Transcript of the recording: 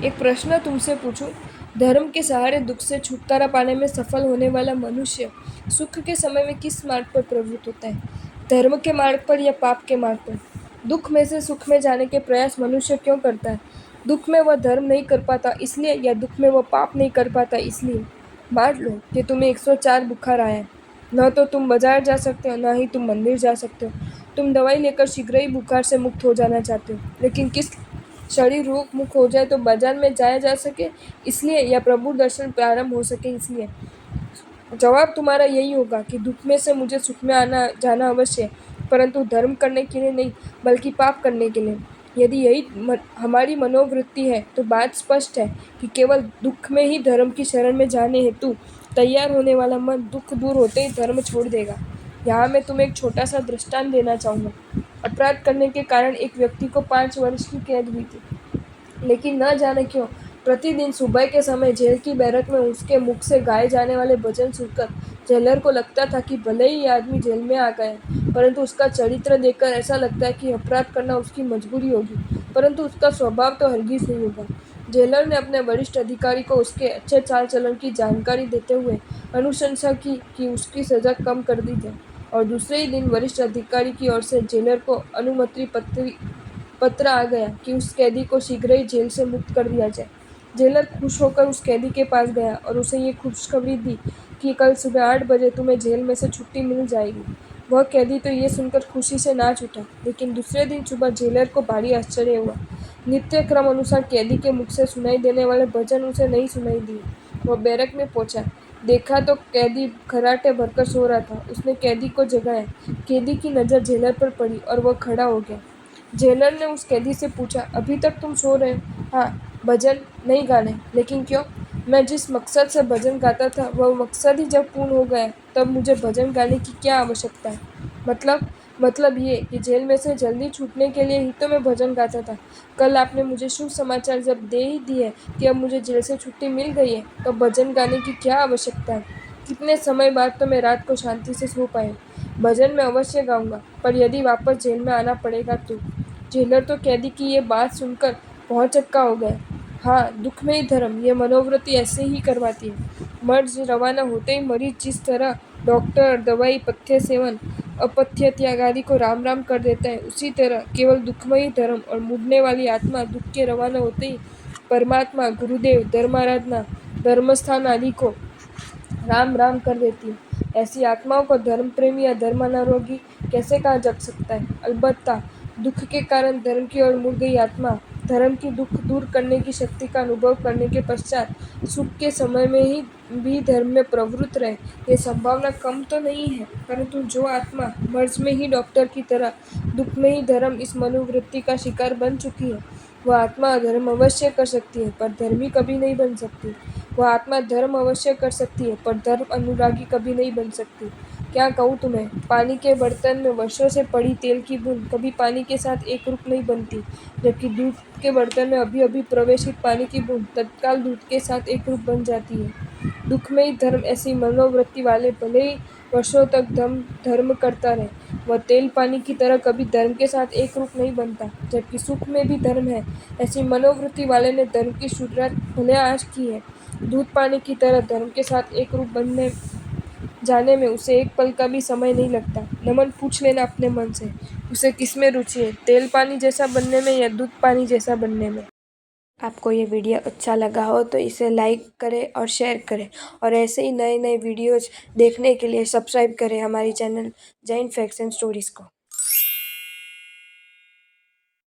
एक प्रश्न तुमसे पूछूं। धर्म के सहारे दुख से छुटकारा पाने में सफल होने वाला मनुष्य सुख के समय में किस मार्ग पर प्रवृत्त होता है? धर्म के मार्ग पर या पाप के मार्ग पर? दुख में से सुख में जाने के प्रयास मनुष्य क्यों करता है? दुख में वह धर्म नहीं कर पाता इसलिए, या दुख में वह पाप नहीं कर पाता इसलिए? मान लो कि तुम्हें 104 बुखार आया है। न तो तुम बाजार जा सकते हो, न ही तुम मंदिर जा सकते हो। तुम दवाई लेकर शीघ्र ही बुखार से मुक्त हो जाना चाहते हो, लेकिन किस शरीर रोग मुक्त हो जाए तो बाजार में जाया जा सके इसलिए, या प्रभु दर्शन प्रारंभ हो सके इसलिए? जवाब तुम्हारा यही होगा कि दुख में से मुझे सुख में आना जाना अवश्य है, परंतु धर्म करने के लिए नहीं, बल्कि पाप करने के लिए। यदि यही हमारी मनोवृत्ति है तो बात स्पष्ट है कि केवल दुख में ही धर्म की शरण में जाने हेतु तैयार होने वाला मन दुख दूर होते ही धर्म छोड़ देगा। यहाँ मैं तुम्हें एक छोटा सा दृष्टांत देना चाहूँगा। अपराध करने के कारण एक व्यक्ति को 5 वर्ष की कैद हुई थी, लेकिन न जाने क्यों प्रतिदिन सुबह के समय जेल की बैरक में उसके मुख से गाए जाने वाले भजन सुनकर जेलर को लगता था कि भले ही ये आदमी जेल में आ गया, परंतु उसका चरित्र देखकर ऐसा लगता है कि अपराध करना उसकी मजबूरी होगी, परंतु उसका स्वभाव तो हरगिज नहीं होगा। जेलर ने अपने वरिष्ठ अधिकारी को उसके अच्छे चाल चलन की जानकारी देते हुए अनुशंसा की कि उसकी सजा कम कर दी जाए, और दूसरे ही दिन वरिष्ठ अधिकारी की ओर से जेलर को अनुमति पत्र आ गया कि उस कैदी को शीघ्र ही जेल से मुक्त कर दिया जाए। जेलर खुश होकर उस कैदी के पास गया और उसे ये खुशखबरी दी कि कल सुबह 8 बजे तुम्हें जेल में से छुट्टी मिल जाएगी। वह कैदी तो ये सुनकर खुशी से नाच उठा, लेकिन दूसरे दिन सुबह जेलर को भारी आश्चर्य हुआ। नित्य क्रम अनुसार कैदी के मुख से सुनाई देने वाले भजन उसे नहीं सुनाई दिए। वह बैरक में पहुंचा, देखा तो कैदी खर्राटे भरकर सो रहा था। उसने कैदी को जगाया। कैदी की नज़र जेलर पर पड़ी और वह खड़ा हो गया। जेलर ने उस कैदी से पूछा, अभी तक तुम सो रहे हो? हाँ, भजन नहीं गाने। लेकिन क्यों? मैं जिस मकसद से भजन गाता था वह मकसद ही जब पूर्ण हो गया, तब मुझे भजन गाने की क्या आवश्यकता है? मतलब ये कि जेल में से जल्दी छूटने के लिए ही तो मैं भजन गाता था। कल आपने मुझे शुभ समाचार जब दे ही दिए कि अब मुझे जेल से छुट्टी मिल गई है, तो भजन गाने की क्या आवश्यकता है? कितने समय बाद तो मैं रात को शांति से सो पाया। भजन मैं अवश्य गाऊंगा, पर यदि वापस जेल में आना पड़ेगा तो? जेलर तो कैदी की ये बात सुनकर बहुत चक्का हो गया। हाँ, दुख में ही धर्म, ये मनोवृत्ति ऐसे ही करवाती है। मर्ज रवाना होते ही मरीज जिस तरह डॉक्टर दवाई पथ्य सेवन अपथ्य त्याग आदि को राम राम कर देता है, उसी तरह केवल दुखमयी धर्म और मुड़ने वाली आत्मा दुख के रवाना होते ही परमात्मा, गुरुदेव, धर्माराधना, धर्मस्थान आदि को राम राम कर देती है। ऐसी आत्माओं को धर्म प्रेमी या धर्मानुरागी कैसे कहा जा सकता है? अलबत्ता दुख के कारण धर्म की ओर मुड़ गई आत्मा धर्म की दुख दूर करने की शक्ति का अनुभव करने के पश्चात सुख के समय में ही भी धर्म में प्रवृत्त रहे, ये संभावना कम तो नहीं है। परंतु जो आत्मा मर्ज में ही डॉक्टर की तरह दुख में ही धर्म, इस मनोवृत्ति का शिकार बन चुकी है, वह आत्मा धर्म अवश्य कर सकती है पर धर्मी कभी नहीं बन सकती। वह आत्मा धर्म अवश्य कर सकती है पर धर्म अनुरागी कभी नहीं बन सकती। क्या कहूँ तुम्हें, पानी के बर्तन में वर्षों से पड़ी तेल की बूंद कभी पानी के साथ एक रूप नहीं बनती, जबकि दूध के बर्तन में अभी अभी प्रवेशित पानी की बूंद तत्काल दूध के साथ एक रूप बन जाती है। दुख में ही धर्म ऐसी मनोवृत्ति वाले भले ही वर्षों तक धर्म करता रहे, वह तेल पानी की तरह कभी धर्म के साथ एक रूप नहीं बनता। जबकि सुख में भी धर्म है, ऐसी मनोवृत्ति वाले ने धर्म की शुरुआत भले आज की है। दूध पानी की तरह धर्म के साथ एक रूप बनने जाने में उसे एक पल का भी समय नहीं लगता। नमन, पूछ लेना अपने मन से, उसे किसमें रुचि है, तेल पानी जैसा बनने में या दूध पानी जैसा बनने में? आपको ये वीडियो अच्छा लगा हो तो इसे लाइक करें और शेयर करें, और ऐसे ही नए नए वीडियोज देखने के लिए सब्सक्राइब करें हमारी channel Jain facts and stories को।